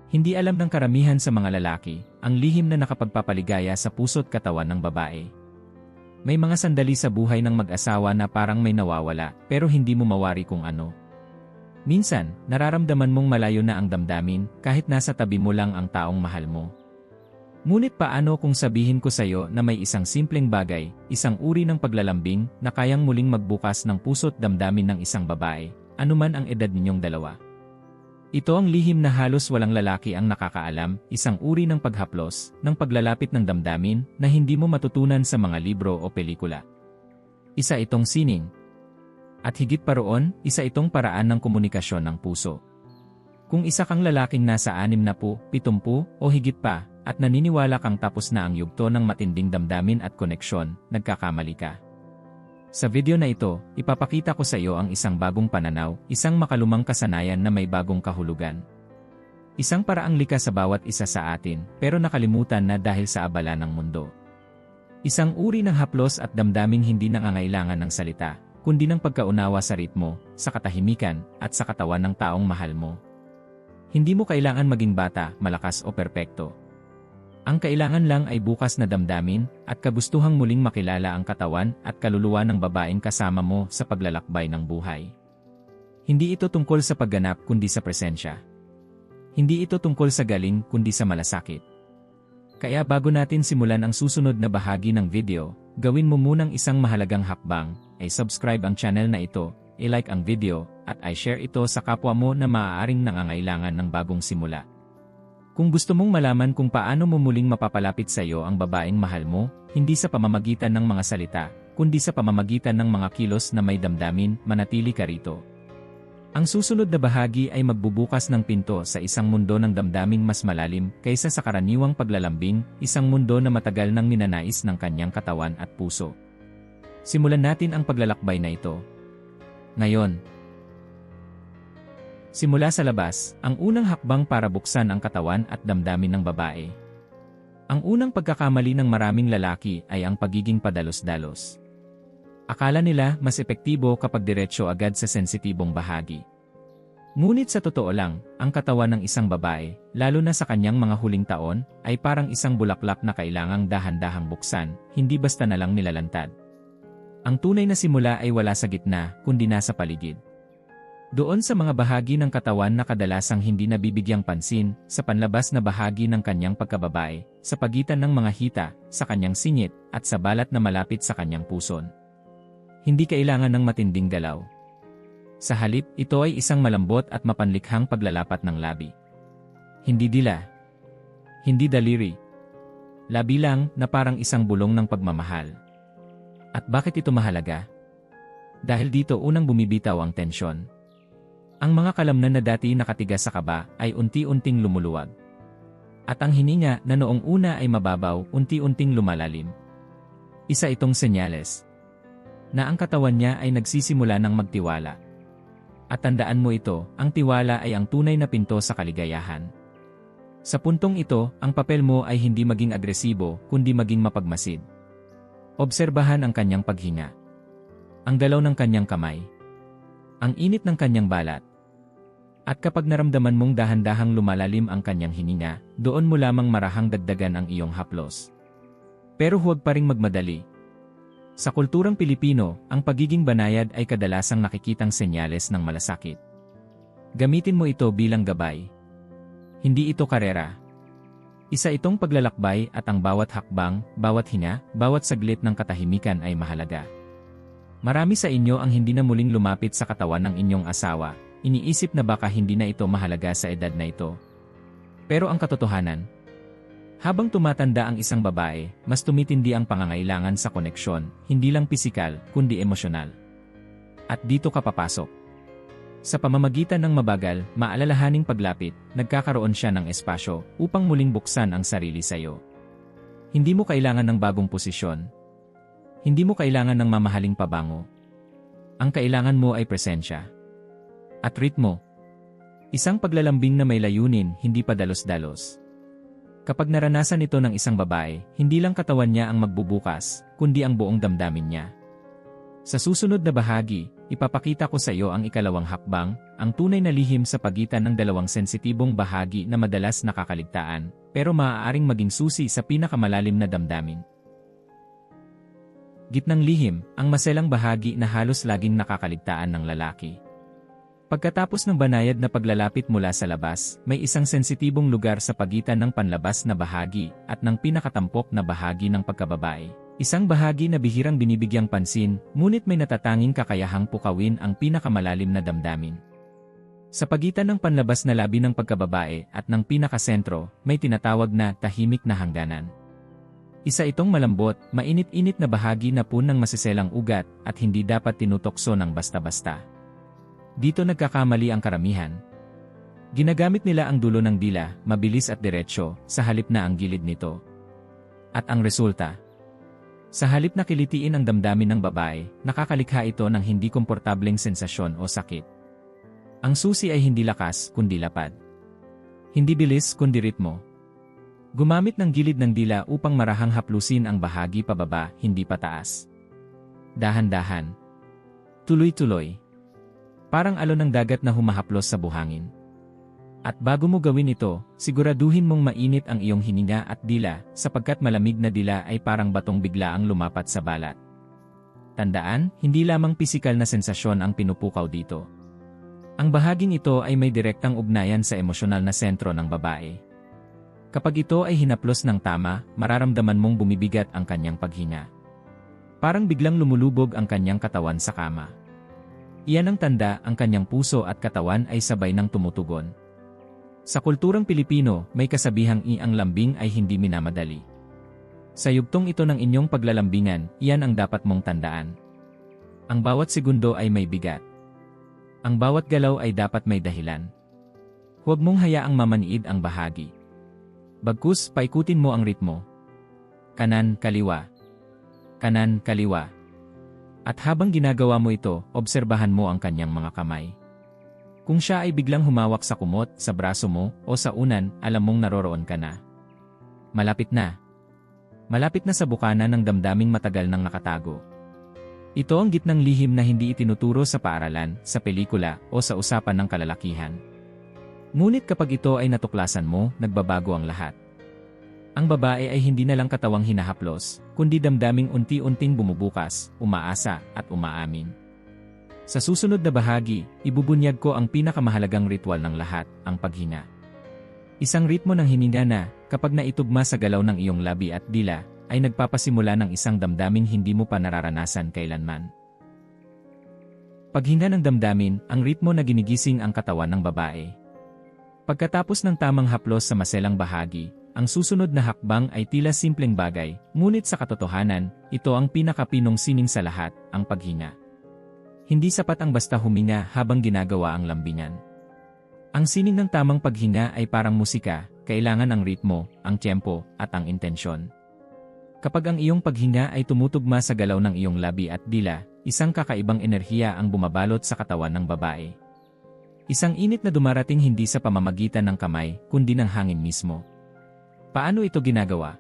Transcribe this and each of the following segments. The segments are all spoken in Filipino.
Hindi alam ng karamihan sa mga lalaki, ang lihim na nakapagpapaligaya sa puso't katawan ng babae. May mga sandali sa buhay ng mag-asawa na parang may nawawala, pero hindi mo mawari kung ano. Minsan, nararamdaman mong malayo na ang damdamin, kahit nasa tabi mo lang ang taong mahal mo. Ngunit paano kung sabihin ko sa'yo na may isang simpleng bagay, isang uri ng paglalambing, na kayang muling magbukas ng puso't damdamin ng isang babae, anuman ang edad ninyong dalawa? Ito ang lihim na halos walang lalaki ang nakakaalam, isang uri ng paghaplos, ng paglalapit ng damdamin, na hindi mo matutunan sa mga libro o pelikula. Isa itong sining. At higit pa roon, isa itong paraan ng komunikasyon ng puso. Kung isa kang lalaking nasa 60, 70, o higit pa, at naniniwala kang tapos na ang yugto ng matinding damdamin at koneksyon, nagkakamali ka. Sa video na ito, ipapakita ko sa iyo ang isang bagong pananaw, isang makalumang kasanayan na may bagong kahulugan. Isang paraang likas sa bawat isa sa atin, pero nakalimutan na dahil sa abala ng mundo. Isang uri ng haplos at damdaming hindi nangangailangan ng salita, kundi ng pagkaunawa sa ritmo, sa katahimikan, at sa katawan ng taong mahal mo. Hindi mo kailangan maging bata, malakas o perpekto. Ang kailangan lang ay bukas na damdamin, at kagustuhang muling makilala ang katawan at kaluluwa ng babaeng kasama mo sa paglalakbay ng buhay. Hindi ito tungkol sa pagganap kundi sa presensya. Hindi ito tungkol sa galing kundi sa malasakit. Kaya bago natin simulan ang susunod na bahagi ng video, gawin mo munang isang mahalagang hakbang, ay subscribe ang channel na ito, i-like ang video, at i-share ito sa kapwa mo na maaaring nangangailangan ng bagong simula. Kung gusto mong malaman kung paano mo muling mapapalapit sa iyo ang babaeng mahal mo, hindi sa pamamagitan ng mga salita, kundi sa pamamagitan ng mga kilos na may damdamin, manatili ka rito. Ang susunod na bahagi ay magbubukas ng pinto sa isang mundo ng damdaming mas malalim kaysa sa karaniwang paglalambing, isang mundo na matagal nang ninanais ng kanyang katawan at puso. Simulan natin ang paglalakbay na ito. Ngayon, simula sa labas, ang unang hakbang para buksan ang katawan at damdamin ng babae. Ang unang pagkakamali ng maraming lalaki ay ang pagiging padalos-dalos. Akala nila mas epektibo kapag diretsyo agad sa sensitibong bahagi. Ngunit sa totoo lang, ang katawan ng isang babae, lalo na sa kanyang mga huling taon, ay parang isang bulaklak na kailangang dahan-dahang buksan, hindi basta na lang nilalantad. Ang tunay na simula ay wala sa gitna, kundi nasa paligid. Doon sa mga bahagi ng katawan na kadalasang hindi nabibigyang pansin, sa panlabas na bahagi ng kanyang pagkababae, sa pagitan ng mga hita, sa kanyang singit, at sa balat na malapit sa kanyang puson. Hindi kailangan ng matinding galaw. Sa halip, ito ay isang malambot at mapanlikhang paglalapat ng labi. Hindi dila. Hindi daliri. Labi lang na parang isang bulong ng pagmamahal. At bakit ito mahalaga? Dahil dito unang bumibitaw ang tensyon. Ang mga kalamnan na dati nakatigas sa kaba ay unti-unting lumuluwag. At ang hininga na noong una ay mababaw, unti-unting lumalalim. Isa itong senyales na ang katawan niya ay nagsisimula ng magtiwala. At tandaan mo ito, ang tiwala ay ang tunay na pinto sa kaligayahan. Sa puntong ito, ang papel mo ay hindi maging agresibo, kundi maging mapagmasid. Obserbahan ang kanyang paghinga. Ang galaw ng kanyang kamay. Ang init ng kanyang balat. At kapag naramdaman mong dahan-dahang lumalalim ang kanyang hininga, doon mo lamang marahang dagdagan ang iyong haplos. Pero huwag pa ring magmadali. Sa kulturang Pilipino, ang pagiging banayad ay kadalasang nakikitang senyales ng malasakit. Gamitin mo ito bilang gabay. Hindi ito karera. Isa itong paglalakbay at ang bawat hakbang, bawat hinga, bawat saglit ng katahimikan ay mahalaga. Marami sa inyo ang hindi na muling lumapit sa katawan ng inyong asawa, iniisip na baka hindi na ito mahalaga sa edad na ito. Pero ang katotohanan, habang tumatanda ang isang babae, mas tumitindi ang pangangailangan sa koneksyon, hindi lang pisikal, kundi emosyonal. At dito ka papasok. Sa pamamagitan ng mabagal, maalalahaning paglapit, nagkakaroon siya ng espasyo upang muling buksan ang sarili sa iyo. Hindi mo kailangan ng bagong posisyon. Hindi mo kailangan ng mamahaling pabango. Ang kailangan mo ay presensya. At ritmo. Isang paglalambing na may layunin, hindi padalos-dalos. Kapag naranasan ito ng isang babae, hindi lang katawan niya ang magbubukas, kundi ang buong damdamin niya. Sa susunod na bahagi, ipapakita ko sa iyo ang ikalawang hakbang, ang tunay na lihim sa pagitan ng dalawang sensitibong bahagi na madalas nakakaligtaan, pero maaaring maging susi sa pinakamalalim na damdamin. Gitnang lihim, ang maselang bahagi na halos laging nakakaligtaan ng lalaki. Pagkatapos ng banayad na paglalapit mula sa labas, may isang sensitibong lugar sa pagitan ng panlabas na bahagi at ng pinakatampok na bahagi ng pagkababae. Isang bahagi na bihirang binibigyang pansin, ngunit may natatanging kakayahang pukawin ang pinakamalalim na damdamin. Sa pagitan ng panlabas na labi ng pagkababae at ng pinakasentro, may tinatawag na tahimik na hangganan. Isa itong malambot, mainit-init na bahagi na puno ng masiselang ugat at hindi dapat tinutokso ng basta-basta. Dito nagkakamali ang karamihan. Ginagamit nila ang dulo ng dila, mabilis at diretsyo, sa halip na ang gilid nito. At ang resulta? Sa halip na kilitiin ang damdamin ng babae, nakakalikha ito ng hindi komportableng sensasyon o sakit. Ang susi ay hindi lakas, kundi lapad. Hindi bilis, kundi ritmo. Gumamit ng gilid ng dila upang marahang haplusin ang bahagi pababa, hindi pataas. Dahan-dahan. Tuloy-tuloy. Parang alon ng dagat na humahaplos sa buhangin. At bago mo gawin ito, siguraduhin mong mainit ang iyong hininga at dila, sapagkat malamig na dila ay parang batong biglaang lumapat sa balat. Tandaan, hindi lamang pisikal na sensasyon ang pinupukaw dito. Ang bahaging ito ay may direktang ugnayan sa emosyonal na sentro ng babae. Kapag ito ay hinaplos ng tama, mararamdaman mong bumibigat ang kanyang paghinga. Parang biglang lumulubog ang kanyang katawan sa kama. Iyan ang tanda, ang kanyang puso at katawan ay sabay ng tumutugon. Sa kulturang Pilipino, may kasabihang ang lambing ay hindi minamadali. Sa yugtong ito ng inyong paglalambingan, iyan ang dapat mong tandaan. Ang bawat segundo ay may bigat. Ang bawat galaw ay dapat may dahilan. Huwag mong hayaang mamaniid ang bahagi. Bagkus, paikutin mo ang ritmo. Kanan, kaliwa. Kanan, kaliwa. At habang ginagawa mo ito, obserbahan mo ang kanyang mga kamay. Kung siya ay biglang humawak sa kumot, sa braso mo, o sa unan, alam mong naroroon ka na. Malapit na. Malapit na sa bukana ng damdaming matagal nang nakatago. Ito ang gitnang lihim na hindi itinuturo sa paaralan, sa pelikula, o sa usapan ng kalalakihan. Ngunit kapag ito ay natuklasan mo, nagbabago ang lahat. Ang babae ay hindi na lang katawang hinahaplos, kundi damdaming unti-unting bumubukas, umaasa, at umaamin. Sa susunod na bahagi, ibubunyag ko ang pinakamahalagang ritual ng lahat, ang paghinga. Isang ritmo ng hininga na, kapag naitugma sa galaw ng iyong labi at dila, ay nagpapasimula ng isang damdaming hindi mo pa nararanasan kailanman. Paghinga ng damdamin, ang ritmo na ginigising ang katawan ng babae. Pagkatapos ng tamang haplos sa maselang bahagi, ang susunod na hakbang ay tila simpleng bagay, ngunit sa katotohanan, ito ang pinakapinong sining sa lahat, ang paghinga. Hindi sapat ang basta huminga habang ginagawa ang lambingan. Ang sining ng tamang paghinga ay parang musika, kailangan ang ritmo, ang tempo, at ang intensyon. Kapag ang iyong paghinga ay tumutugma sa galaw ng iyong labi at dila, isang kakaibang enerhiya ang bumabalot sa katawan ng babae. Isang init na dumarating hindi sa pamamagitan ng kamay, kundi ng hangin mismo. Paano ito ginagawa?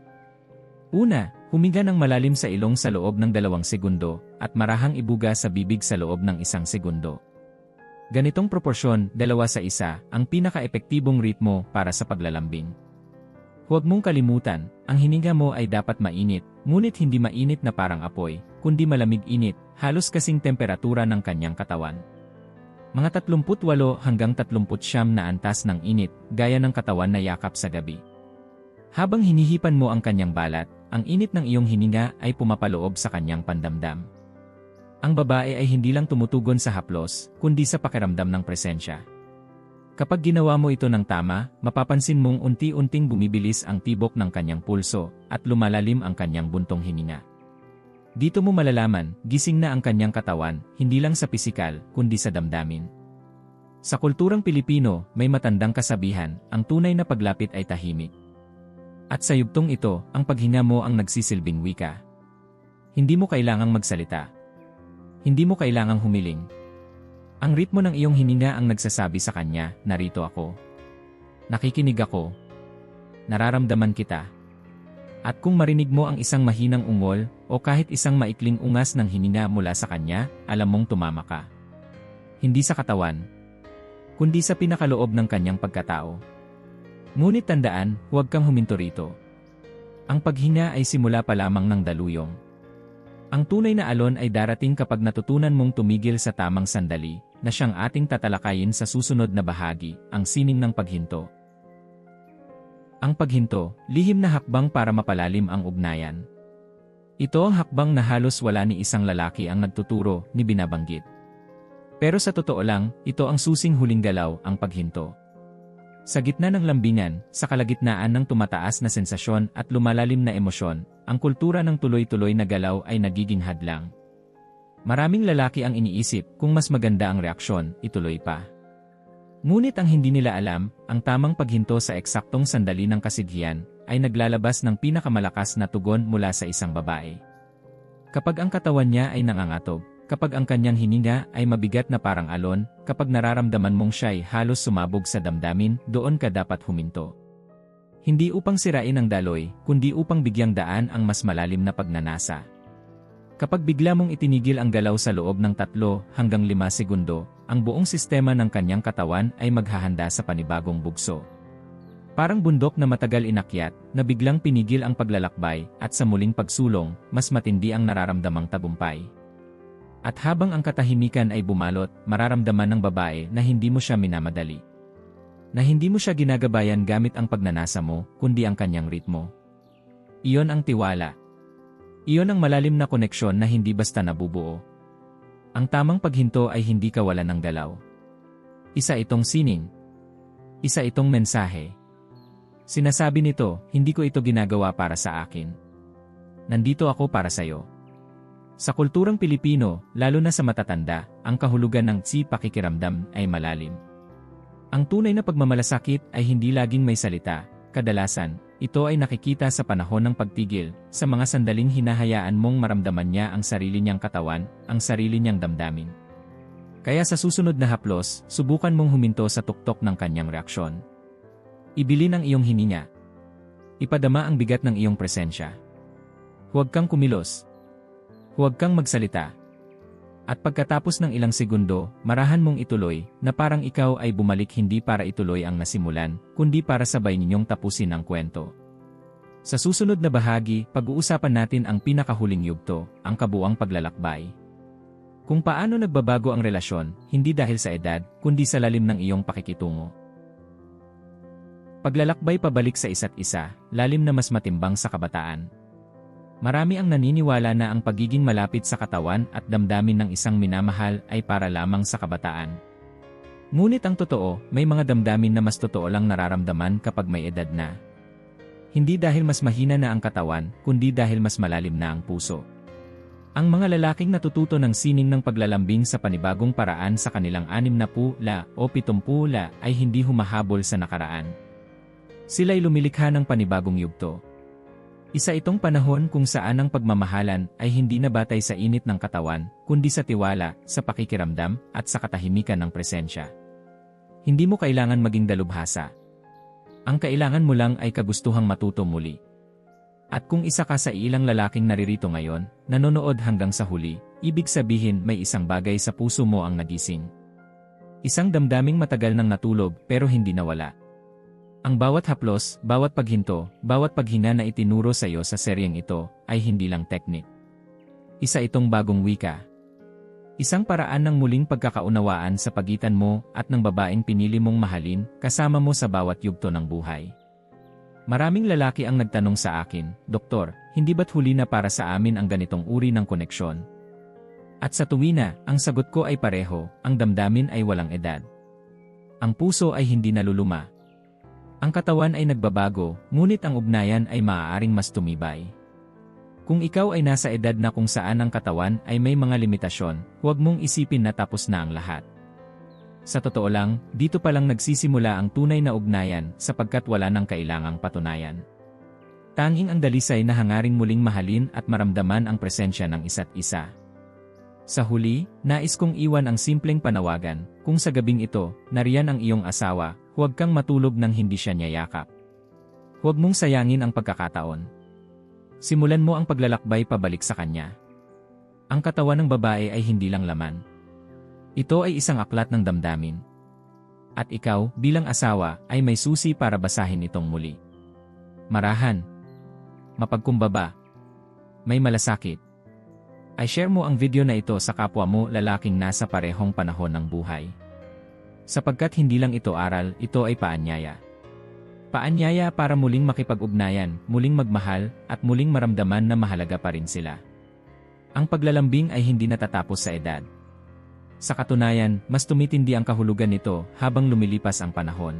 Una, huminga ng malalim sa ilong sa loob ng 2 segundo, at marahang ibuga sa bibig sa loob ng 1 segundo. Ganitong proporsyon, 2-1, ang pinaka-epektibong ritmo para sa paglalambing. Huwag mong kalimutan, ang hininga mo ay dapat mainit, ngunit hindi mainit na parang apoy, kundi malamig-init, halos kasing temperatura ng kanyang katawan. Mga 38 hanggang 39 na antas ng init, gaya ng katawan na yakap sa gabi. Habang hinihipan mo ang kanyang balat, ang init ng iyong hininga ay pumapaloob sa kanyang pandamdam. Ang babae ay hindi lang tumutugon sa haplos, kundi sa pakiramdam ng presensya. Kapag ginawa mo ito ng tama, mapapansin mong unti-unting bumibilis ang tibok ng kanyang pulso, at lumalalim ang kanyang buntong hininga. Dito mo malalaman, gising na ang kanyang katawan, hindi lang sa pisikal, kundi sa damdamin. Sa kulturang Pilipino, may matandang kasabihan, ang tunay na paglapit ay tahimik. At sa yugtong ito, ang paghinga mo ang nagsisilbing wika. Hindi mo kailangang magsalita. Hindi mo kailangang humiling. Ang ritmo ng iyong hininga ang nagsasabi sa kanya, narito ako. Nakikinig ako. Nararamdaman kita. At kung marinig mo ang isang mahinang ungol o kahit isang maikling ungas ng hininga mula sa kanya, alam mong tumama ka. Hindi sa katawan, kundi sa pinakaloob ng kanyang pagkatao. Ngunit tandaan, huwag kang huminto rito. Ang paghinga ay simula pa lamang ng daluyong. Ang tunay na alon ay darating kapag natutunan mong tumigil sa tamang sandali, na siyang ating tatalakayin sa susunod na bahagi, ang sining ng paghinto. Ang paghinto, lihim na hakbang para mapalalim ang ugnayan. Ito ang hakbang na halos wala ni isang lalaki ang nagtuturo ni binabanggit. Pero sa totoo lang, ito ang susing huling galaw, ang paghinto. Sa gitna ng lambingan, sa kalagitnaan ng tumataas na sensasyon at lumalalim na emosyon, ang kultura ng tuloy-tuloy na galaw ay nagiging hadlang. Maraming lalaki ang iniisip kung mas maganda ang reaksyon, ituloy pa. Ngunit ang hindi nila alam, ang tamang paghinto sa eksaktong sandali ng kasidhian ay naglalabas ng pinakamalakas na tugon mula sa isang babae. Kapag ang katawan niya ay nangangatog, kapag ang kanyang hininga ay mabigat na parang alon, kapag nararamdaman mong siya'y halos sumabog sa damdamin, doon ka dapat huminto. Hindi upang sirain ang daloy, kundi upang bigyang daan ang mas malalim na pagnanasa. Kapag bigla mong itinigil ang galaw sa loob ng 3 hanggang 5 segundo, ang buong sistema ng kanyang katawan ay maghahanda sa panibagong bugso. Parang bundok na matagal inakyat, na biglang pinigil ang paglalakbay, at sa muling pagsulong, mas matindi ang nararamdamang tagumpay. At habang ang katahimikan ay bumalot, mararamdaman ng babae na hindi mo siya minamadali. Na hindi mo siya ginagabayan gamit ang pagnanasa mo, kundi ang kanyang ritmo. Iyon ang tiwala. Iyon ang malalim na koneksyon na hindi basta nabubuo. Ang tamang paghinto ay hindi kawalan ng galaw. Isa itong sining. Isa itong mensahe. Sinasabi nito, hindi ko ito ginagawa para sa akin. Nandito ako para sa'yo. Sa kulturang Pilipino, lalo na sa matatanda, ang kahulugan ng pakikiramdam ay malalim. Ang tunay na pagmamalasakit ay hindi laging may salita, kadalasan, ito ay nakikita sa panahon ng pagtigil, sa mga sandaling hinahayaan mong maramdaman niya ang sarili niyang katawan, ang sarili niyang damdamin. Kaya sa susunod na haplos, subukan mong huminto sa tuktok ng kanyang reaksyon. Ibilin ang iyong hininga. Ipadama ang bigat ng iyong presensya. Huwag kang kumilos. Huwag kang magsalita. At pagkatapos ng ilang segundo, marahan mong ituloy, na parang ikaw ay bumalik hindi para ituloy ang nasimulan, kundi para sabay ninyong tapusin ang kwento. Sa susunod na bahagi, pag-uusapan natin ang pinakahuling yugto, ang kabuuang paglalakbay. Kung paano nagbabago ang relasyon, hindi dahil sa edad, kundi sa lalim ng iyong pakikitungo. Paglalakbay pabalik sa isa't isa, lalim na mas matimbang sa kabataan. Marami ang naniniwala na ang pagiging malapit sa katawan at damdamin ng isang minamahal ay para lamang sa kabataan. Ngunit ang totoo, may mga damdamin na mas totoo lang nararamdaman kapag may edad na. Hindi dahil mas mahina na ang katawan, kundi dahil mas malalim na ang puso. Ang mga lalaking natututo ng sining ng paglalambing sa panibagong paraan sa kanilang 60 o 70 ay hindi humahabol sa nakaraan. Sila'y lumilikha ng panibagong yugto. Isa itong panahon kung saan ang pagmamahalan ay hindi na batay sa init ng katawan, kundi sa tiwala, sa pakikiramdam, at sa katahimikan ng presensya. Hindi mo kailangan maging dalubhasa. Ang kailangan mo lang ay kagustuhang matuto muli. At kung isa ka sa ilang lalaking naririto ngayon, nanonood hanggang sa huli, ibig sabihin may isang bagay sa puso mo ang nagising. Isang damdaming matagal nang natulog pero hindi nawala. Ang bawat haplos, bawat paghinto, bawat paghina na itinuro sa iyo sa seryeng ito, ay hindi lang teknik. Isa itong bagong wika. Isang paraan ng muling pagkakaunawaan sa pagitan mo at ng babaeng pinili mong mahalin, kasama mo sa bawat yugto ng buhay. Maraming lalaki ang nagtanong sa akin, Doktor, hindi ba't huli na para sa amin ang ganitong uri ng koneksyon? At sa tuwina, ang sagot ko ay pareho, ang damdamin ay walang edad. Ang puso ay hindi naluluma. Ang katawan ay nagbabago, ngunit ang ugnayan ay maaaring mas tumibay. Kung ikaw ay nasa edad na kung saan ang katawan ay may mga limitasyon, huwag mong isipin na tapos na ang lahat. Sa totoo lang, dito pa lang nagsisimula ang tunay na ugnayan sapagkat wala nang kailangang patunayan. Tanging ang dalisay na hangaring muling mahalin at maramdaman ang presensya ng isa't isa. Sa huli, nais kong iwan ang simpleng panawagan, kung sa gabing ito, nariyan ang iyong asawa, huwag kang matulog nang hindi siya niyayakap. Huwag mong sayangin ang pagkakataon. Simulan mo ang paglalakbay pabalik sa kanya. Ang katawan ng babae ay hindi lang laman. Ito ay isang aklat ng damdamin. At ikaw, bilang asawa, ay may susi para basahin itong muli. Marahan. Mapagkumbaba. May malasakit. Ay share mo ang video na ito sa kapwa mo lalaking nasa parehong panahon ng buhay. Sapagkat hindi lang ito aral, ito ay paanyaya. Paanyaya para muling makipag-ugnayan, muling magmahal, at muling maramdaman na mahalaga pa rin sila. Ang paglalambing ay hindi natatapos sa edad. Sa katunayan, mas tumitindi ang kahulugan nito habang lumilipas ang panahon.